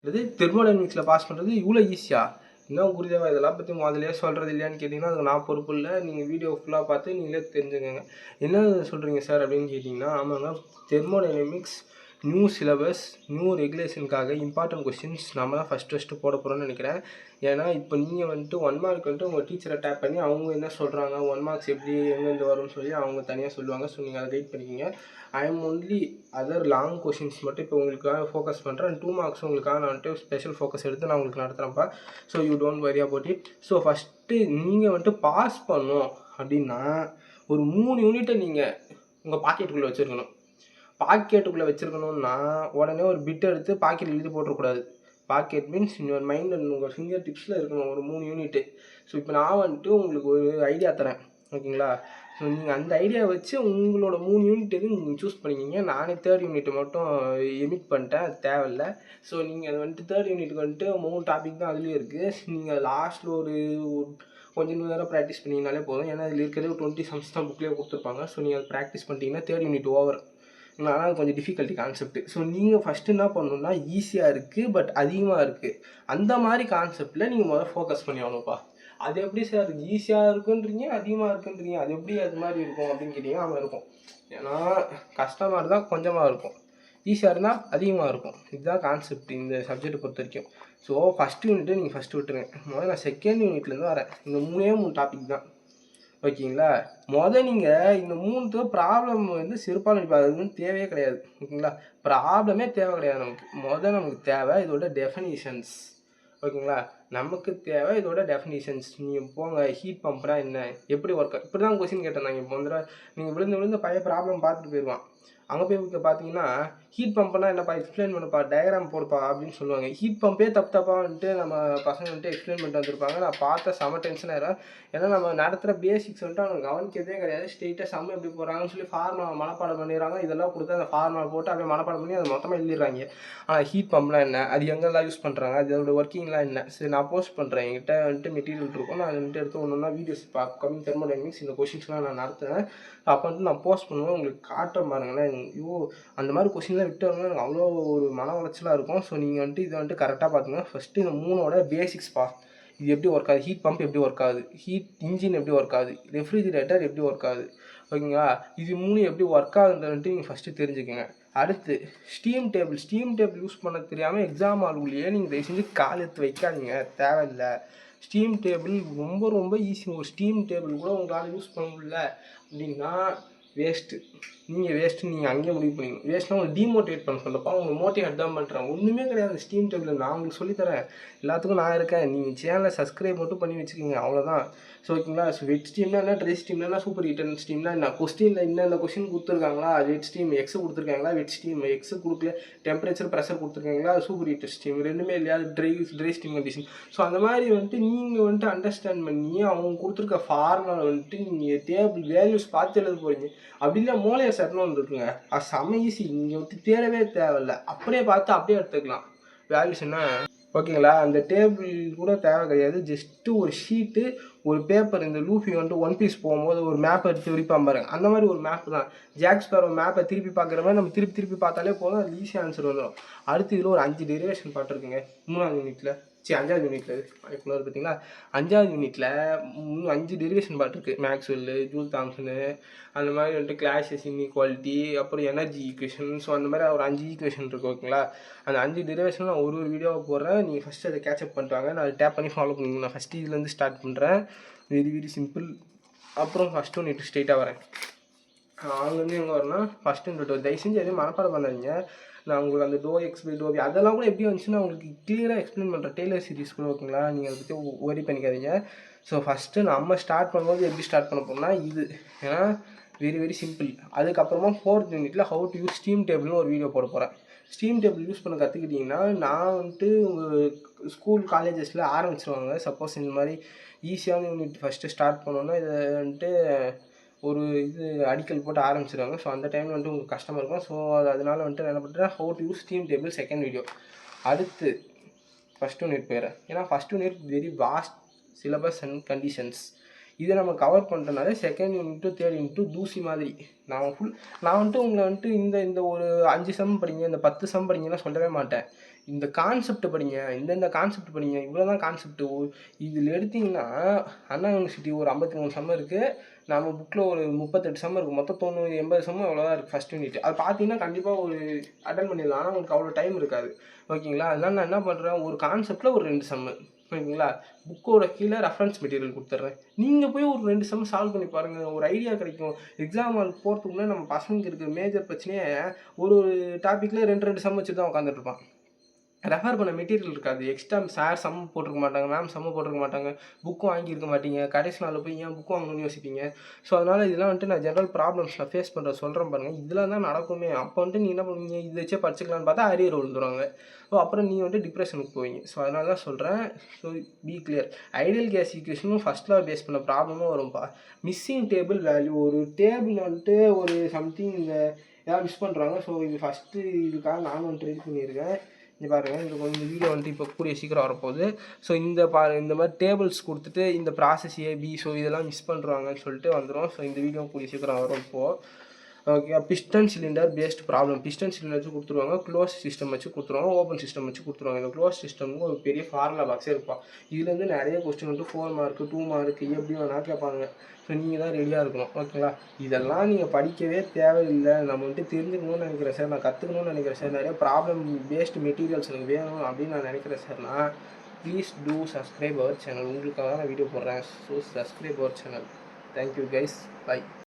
இது தெர்மோடைனமிக்ஸில் பாஸ் பண்ணுறது இவ்வளோ ஈஸியா? இன்னும் குருதேவா இதெல்லாம் பற்றி முதல்லயே சொல்கிறது இல்லையான்னு கேட்டிங்கன்னா அதுக்கு நான் பொறுப்பு இல்லை. நீங்கள் வீடியோ ஃபுல்லாக பார்த்து நீங்களே தெரிஞ்சுக்கங்க. என்ன சொல்கிறீங்க சார் அப்படின்னு கேட்டிங்கன்னா, ஆமாங்க, தெர்மோடைனமிக்ஸ் நியூ சிலபஸ் நியூ ரெகுலேஷனுக்காக இம்பார்ட்டன்ட் கொஸ்டின்ஸ் நம்ம தான் ஃபஸ்ட்டு போட போகிறோம்னு நினைக்கிறேன். ஏன்னா இப்போ நீங்கள் வந்துட்டு 1 மார்க் வந்துட்டு உங்கள் டீச்சரை டேப் பண்ணி அவங்க என்ன சொல்கிறாங்க, 1 மார்க்ஸ் எப்படி எங்கேருந்து வரும்னு சொல்லி அவங்க தனியாக சொல்லுவாங்க. ஸோ நீங்கள் அதை கைட் பண்ணிக்கிங்க. I am only other long questions மட்டும் இப்போ உங்களுக்காக ஃபோக்கஸ் பண்ணுறேன். 2 மார்க்ஸ் உங்களுக்காக நான் வந்துட்டு ஸ்பெஷல் ஃபோக்கஸ் எடுத்து நான் உங்களுக்கு நடத்துகிறேன்ப்பா. So you don't worry about it. So first நீங்கள் வந்துட்டு பாஸ் பண்ணணும் அப்படின்னா ஒரு 3 யூனிட்டை நீங்கள் உங்கள் பாக்கெட்டுக்குள்ளே வச்சுருக்கணும். பாக்கெட்டுக்குள்ளே வச்சுருக்கணுன்னா உடனே ஒரு பிட் எடுத்து பாக்கெட் எழுதி போட்டுறக்கூடாது. Pocket means your mind and உங்கள் ஃபிங்கர் டிப்ஸில் இருக்கணும் ஒரு 3 யூனிட்டு. ஸோ இப்போ நான் வந்துட்டு உங்களுக்கு ஒரு ஐடியா தரேன், ஓகேங்களா? ஸோ நீங்கள் அந்த ஐடியா வச்சு உங்களோட 3 யூனிட் எதுவும் நீங்கள் சூஸ் பண்ணிக்கிங்க. நானே 3rd யூனிட் மட்டும் எமிட் பண்ணிட்டேன், அது தேவையில்லை. ஸோ நீங்கள் அது வந்துட்டு 3rd யூனிட்டுக்கு வந்துட்டு 3 டாபிக் தான் அதுலேயே இருக்குது. நீங்கள் லாஸ்ட்டில் ஒரு கொஞ்சம் நேரம் ப்ராக்டிஸ் பண்ணிங்கனாலே போதும். ஏன்னா அதில் இருக்கிறது 20 சம்ஸ் தான் புக்லேயே கொடுத்துருப்பாங்க. ஸோ நீங்கள் அதை ப்ராக்டிஸ் பண்ணிட்டீங்கன்னா 3rd யூனிட் ஓவர். ஆனால் அது கொஞ்சம் டிஃபிகல்ட்டி கான்செப்ட்டு. ஸோ நீங்கள் ஃபஸ்ட்டு என்ன பண்ணணுன்னா, ஈஸியாக இருக்குது பட் அதிகமாக இருக்குது அந்த மாதிரி கான்செப்டில் நீங்கள் முதல்ல ஃபோக்கஸ் பண்ணி ஆகணும்ப்பா. அது எப்படி சார் ஈஸியாக இருக்குன்றீங்க, அதிகமாக இருக்குன்றீங்க, அது எப்படி அது மாதிரி இருக்கும் அப்படின்னு கேட்டிங்கன்னா அவன் இருக்கும். ஏன்னா கஷ்டமாக இருந்தால் கொஞ்சமாக இருக்கும், ஈஸியாக இருந்தால் அதிகமாக இருக்கும். இதுதான் கான்செப்ட் இந்த சப்ஜெக்டை பொறுத்த வரைக்கும். ஸோ ஃபஸ்ட் யூனிட்டு நீங்கள் ஃபஸ்ட்டு விட்டுருங்க. முதல்ல நான் 2nd யூனிட்லேருந்து வரேன். இந்த 3 டாபிக் தான், ஓகேங்களா? நீங்கள் இந்த 3 ப்ராப்ளம் வந்து செருப்பால் அடிப்பாதுன்னு தேவையே கிடையாது, ஓகேங்களா? ப்ராப்ளமே தேவை கிடையாது நமக்கு. நமக்கு தேவை இதோட டெஃபினிஷன்ஸ், ஓகேங்களா? நமக்கு தேவை இதோட டெஃபினிஷன்ஸ். நீங்கள் போங்க, ஹீட் பம்ப்னா என்ன, எப்படி ஒர்க், இப்படி தான் கொஸ்டின் கேட்டிருந்தாங்க. இப்போ வந்து நீங்கள் விழுந்து பழைய ப்ராப்ளம் பார்த்துட்டு போயிடுவான். அங்கே போய் பார்த்தீங்கன்னா ஹீட் பம்ப்னா என்னப்பா எக்ஸ்பிளைன் பண்ணுப்பா, டயக்ராம் போடுப்பா அப்படின்னு சொல்லுவாங்க. ஹீட் பம்பே தப்பாக வந்துட்டு நம்ம பசங்க வந்துட்டு எக்ஸ்பிளைன் பண்ணிட்டு வந்திருப்பாங்க. நான் பார்த்த செம டென்ஷன் ஆயிரும். ஏன்னா நம்ம நடத்துகிற பேசிக்ஸ் வந்துட்டு அவங்க கவனிக்கிறதே கிடையாது. ஸ்ட்ரெயிட்டாக சம் எப்படி போடுறாங்கன்னு சொல்லி ஃபார்முலா மனப்பாடம் பண்ணிடுறாங்க. இதெல்லாம் கொடுத்து அந்த ஃபார்முலா போட்டு அப்படியே மனப்பாடம் பண்ணி அதை மொத்தமாக எழுதிடுறாங்க. ஆனால் ஹீட் பம்ப்லாம் என்ன, அது எங்கெல்லாம் யூஸ் பண்ணுறாங்க, அதோட ஒர்க்கிங்லாம் என்ன, சரி நான் போஸ்ட் பண்ணுறேன். என்கிட்ட வந்துட்டு மெட்டீரியல் இருக்கும், நான் அதை வந்துட்டு எடுத்து ஒன்று வீடியோஸ் கம்மிங் தெர்மோடைனமிக்ஸ் இந்த கொஷின்ஸ்லாம் நான் நடத்துகிறேன். அப்போ வந்துட்டு நான் போஸ்ட் பண்ணுவேன், உங்களுக்கு காட்டுறேன் பாருங்களேன். ஐயோ, அந்த மாதிரி கொஷின்லாம் விட்டு வரணும் எனக்கு அவ்வளோ ஒரு மன உளைச்சலாக இருக்கும். ஸோ நீங்கள் வந்துட்டு இதை வந்துட்டு கரெக்டாக பார்த்துங்க. ஃபஸ்ட்டு இந்த 3ஓட பேசிக்ஸ் இது எப்படி ஒர்க் ஆகுது, ஹீட் பம்ப் எப்படி ஒர்க் ஆகுது, ஹீட் இன்ஜின் எப்படி ஒர்க் ஆகுது, ரெஃப்ரிஜிரேட்டர் எப்படி ஒர்க் ஆகுது, ஓகேங்களா? இது 3 எப்படி ஒர்க் ஆகுதுன்ட்டு நீங்கள் ஃபஸ்ட்டு தெரிஞ்சுக்கோங்க. அடுத்து ஸ்டீம் டேபிள் யூஸ் பண்ண தெரியாமல் எக்ஸாம் ஆளுக்குள்ளேயே நீங்கள் தயவு செஞ்சு கால் எடுத்து வைக்காதீங்க, தேவையில்லை. ஸ்டீம் டேபிள் ரொம்ப ரொம்ப ஈஸி. ஒரு ஸ்டீம் டேபிள் கூட உங்களால் யூஸ் பண்ண முடியல அப்படின்னா வேஸ்ட்டு. நீங்கள் அங்கேயே முடிவு பண்ணிக்கணும். வேஸ்ட்னா உங்களுக்கு டீமோட்டிவேட் பண்ண சொல்லப்பா, உங்களுக்கு மோட்டிவேட் தான் பண்ணுறேன். ஒன்றுமே கிடையாது ஸ்டீம் டேபிள். நான் உங்களுக்கு சொல்லித்தரேன், எல்லாத்துக்கும் நான் இருக்கேன். நீங்கள் சேனலை சப்ஸ்கிரைப் மட்டும் பண்ணி வச்சுக்கோங்க, அவ்வளோதான். ஸோ ஓகேங்களா? ஸோ வெட் ஸ்டீம்னா என்ன, ட்ரை ஸ்டீம்னா சூப்பர் ஹீட்டன் ஸ்டீம்னா என்ன, கொஸ்டினில் இன்னும் கொஸ்டின் கொடுத்துருக்காங்களா, வெட் ஸ்டீம் எக்ஸ் கொடுத்துருக்காங்களா, வெட் ஸ்டீம் எக்ஸ் கொடுக்கல, டெம்பரேச்சர் ப்ரெஷர் கொடுத்துருக்காங்களா, சூப்பர் ஹீட்டர் ஸ்டீம் ரெண்டுமே இல்லையா, ட்ரை ஸ்டீம் கண்டிஷன். ஸோ அந்த மாதிரி வந்துட்டு நீங்கள் வந்துட்டு அண்டர்ஸ்டாண்ட் பண்ணி அவங்க கொடுத்துருக்க ஃபார்முலா வந்துட்டு நீங்கள் டேபிள் வேல்யூஸ் பார்த்து எழுத போகிறீங்க. அப்படி இல்லை மூளையை சட்டணும் ஒன்று இருக்குங்க, அது செம்ம ஈஸி. நீங்கள் வந்து தேடவே தேவையில்லை, அப்படியே பார்த்து அப்படியே எடுத்துக்கலாம் வேல்யூஸ் என்ன, ஓகேங்களா? அந்த டேபிள் கூட தேவை கிடையாது. ஜஸ்ட்டு ஒரு ஷீட்டு, ஒரு பேப்பர். இந்த லூஃபி வந்துட்டு ஒன் பீஸ் போகும்போது ஒரு மேப் எடுத்து விரிப்பான் பாருங்க, அந்த மாதிரி ஒரு மேப் தான். ஜாக் ஸ்பேரோ மேப்பை திருப்பி பார்க்குற மாதிரி நம்ம திருப்பி பார்த்தாலே போதும், அது ஈஸியாக ஆன்சர் வந்துடும். அடுத்து இதில் ஒரு 5 டெரிவேஷன் பார்ட் இருக்குங்க 3ஆவது யூனிட்டில். 5ஆவது யூனிட்டில் இப்போ பார்த்தீங்களா, 5ஆவது யூனிட்டில் 5 டெரிவேஷன் பார்ட் இருக்குது. மேக்ஸ்வெல்லு, ஜூல் தாம்சனு, அந்த மாதிரி வந்துட்டு கிளாஷஸ் இன்இக்வாலிட்டி, அப்புறம் எனர்ஜி ஈக்குவேஷன். ஸோ அந்த மாதிரி ஒரு 5 ஈக்குவேஷன் இருக்குது, ஓகேங்களா? அந்த 5 டெரிவேஷன் நான் ஒரு வீடியோவை போடுறேன். நீங்கள் ஃபஸ்ட்டு அதை கேட்சப் பண்ணிட்டாங்க, நான் அதை டேப் பண்ணி ஃபாலோ பண்ணிங்க. நான் ஃபஸ்ட்டு இதுலேருந்து ஸ்டார்ட் பண்ணுறேன், வெரி சிம்பிள். அப்புறம் ஃபஸ்ட்டு யூனிட் ஸ்ட்ரெயிட்டாக வரேன். அங்கேருந்து எங்கே வரேன்னா ஃபஸ்ட்டு யூனிட். தயவு செஞ்சு எதுவும் மனப்பாடம் பண்ணாதீங்க. நான் உங்களுக்கு அந்த டோ எக்ஸ் பை டோ அதெல்லாம் கூட எப்படி வந்துச்சுன்னா உங்களுக்கு கிளியராக எக்ஸ்பிளைன் பண்ணுறேன் டெய்லர் சீரிஸ் கூட, ஓகேங்களா? நீங்கள் அதை பற்றி ஒரி பண்ணிக்காதீங்க. ஸோ ஃபஸ்ட்டு நம்ம ஸ்டார்ட் பண்ணும்போது எப்படி ஸ்டார்ட் பண்ண போகிறோம்னா இது, ஏன்னா வெரி சிம்பிள். அதுக்கப்புறமா 4th யூனிட்டில் ஹவு டு யூஸ் ஸ்டீம் டேபிள்னு ஒரு வீடியோ போட போகிறேன். ஸ்டீம் டேபிள் யூஸ் பண்ண கற்றுக்கிட்டிங்கன்னா நான் வந்துட்டு உங்கள் ஸ்கூல் காலேஜஸில் ஆரம்பிச்சிருவாங்க. சப்போஸ் இந்த மாதிரி ஈஸியான யூனிட் ஃபஸ்ட்டு ஸ்டார்ட் பண்ணோன்னா இதை வந்துட்டு ஒரு அடிக்கல் போட்டு ஆரம்பிச்சிடுவாங்க. ஸோ அந்த டைமில் வந்துட்டு உங்களுக்கு கஷ்டமாக இருக்கும். ஸோ அதனால் வந்துட்டு நான் என்ன பண்ணுறேன், how to use steam table 2nd video. அடுத்து ஃபஸ்ட் யூனிட் போயிடுறேன். ஏன்னா first unit very vast syllabus and conditions. இதை நம்ம கவர் பண்ணுறதுனால 2nd unit to 3rd unit தூசி மாதிரி நான் வந்துட்டு உங்களை வந்துட்டு இந்த ஒரு 5 சம் படிங்க, இந்த 10 சம் படிங்கன்னா சொல்லவே மாட்டேன். இந்த கான்செப்ட் படிங்க, இந்தந்த கான்செப்ட் படிங்க, இவ்வளோதான் கான்செப்ட். இதில் எடுத்தீங்கன்னா அண்ணா யூனிவர்சிட்டி ஒரு 53 சம் இருக்குது. நம்ம புக்கில் ஒரு 38 சம் இருக்குது. மொத்தம் 90 80 சம் அவ்வளோதான் இருக்குது ஃபஸ்ட் யூனிட். அது பார்த்தீங்கன்னா கண்டிப்பாக ஒரு அட்டன் பண்ணிடலாம். ஆனால் உங்களுக்கு அவ்வளோ டைம் இருக்காது. ஓகேங்களா? அதனால நான் என்ன பண்ணுறேன், ஒரு கான்செப்டில் ஒரு 2 சம்மு. ஓகேங்களா? புக்கோட கீழே ரெஃபரன்ஸ் மெட்டீரியல் கொடுத்துட்றேன். நீங்கள் போய் ஒரு 2 சம் சால்வ் பண்ணி பாருங்கள். ஒரு ஐடியா கிடைக்கும். எக்ஸாம் ஹாலுக்கு போகிறதுக்கு முன்னாடி நம்ம பசங்களுக்கு இருக்கிற மேஜர் பிரச்சனையே ஒரு டாப்பிக்கில் 2 சம் வச்சுட்டு தான் உட்காந்துட்டு இருப்பான். ரெஃபர் பண்ண மெட்டீரியல் இருக்காது. எக்ஸ்ட்ரா சார் சம் போட்டிருக்க மாட்டாங்க, மேம் சம்மு போட்டிருக்க மாட்டாங்க, புக்கும் வாங்கியிருக்க மாட்டீங்க. கடைசி நாளில் போய் ஏன் புக்கு வாங்கணும்னு யோசிப்பீங்க. ஸோ அதனால் இதெல்லாம் வந்துட்டு நான் ஜென்ரல் ப்ராப்ளம்ஸ் நான் ஃபேஸ் பண்ணுற சொல்கிறேன் பாருங்கள். இதெல்லாம் தான் நடக்குமே. அப்போ வந்துட்டு நீ என்ன பண்ணுவீங்க, இதை வச்சே படிச்சுக்கலான்னு பார்த்தா அரியர் விழுந்துருவாங்க. ஸோ அப்புறம் நீ வந்துட்டு டிப்ரெஷனுக்கு போவீங்க. ஸோ அதனால தான் சொல்கிறேன். So be clear. Ideal gas ஈக்குவேஷனும் ஃபஸ்ட் லா பேஸ் பண்ண ப்ராப்ளமும் வரும்ப்பா. மிஸ்ஸிங் டேபிள் வேல்யூ, ஒரு டேபிள் வந்துட்டு ஒரு சம்திங் இந்த ஏதாவது மிஸ் பண்ணுறாங்க. ஸோ இது ஃபஸ்ட்டு இதுக்காக நானும் ஒன்று ரெடி பண்ணியிருக்கேன். இங்கே பாருங்கள், இந்த வீடியோ வந்துட்டு இப்போ கூடிய சீக்கிரம் வரப்போகுது. ஸோ இந்த மாதிரி டேபிள்ஸ் கொடுத்துட்டு இந்த ப்ராசஸ் ஏபி ஸோ இதெல்லாம் மிஸ் பண்ணுறாங்கன்னு சொல்லிட்டு வந்துடும். ஸோ இந்த வீடியோ கூடிய சீக்கிரம் வரும் இப்போது. Okay, piston cylinder based problem. Piston cylinder வச்சு கொடுத்துருவாங்க, க்ளோஸ் சிஸ்டம் வச்சு கொடுத்துருவாங்க, ஓப்பன் சிஸ்டம் வச்சு கொடுத்துருவாங்க. இந்த க்ளோஸ் சிஸ்டமுக்கு ஒரு பெரிய ஃபார்முலா பாக்ஸே இருப்பான். இதுலேருந்து நிறைய கொஸ்டின் வந்துட்டு 4 மார்க்கு 2 மார்க்கு எப்படி வேணால் கேட்பாங்க. ஸோ நீங்கள் தான் ரெடியாக இருக்கணும். ஓகேங்களா? இதெல்லாம் நீங்கள் படிக்கவே தேவையில்லை. நம்ம வந்துட்டு தெரிஞ்சுக்கணும்னு நினைக்கிறேன் சார், நான் கற்றுக்கணும்னு நினைக்கிறேன் சார், நிறைய ப்ராப்ளம் பேஸ்ட் மெட்டீரியல்ஸ் எனக்கு வேணும் அப்படின்னு நான் நினைக்கிறேன் சார்னா please do subscribe our channel. உங்களுக்காக தான் நான் வீடியோ போடுறேன். So subscribe our channel. Thank you guys. By.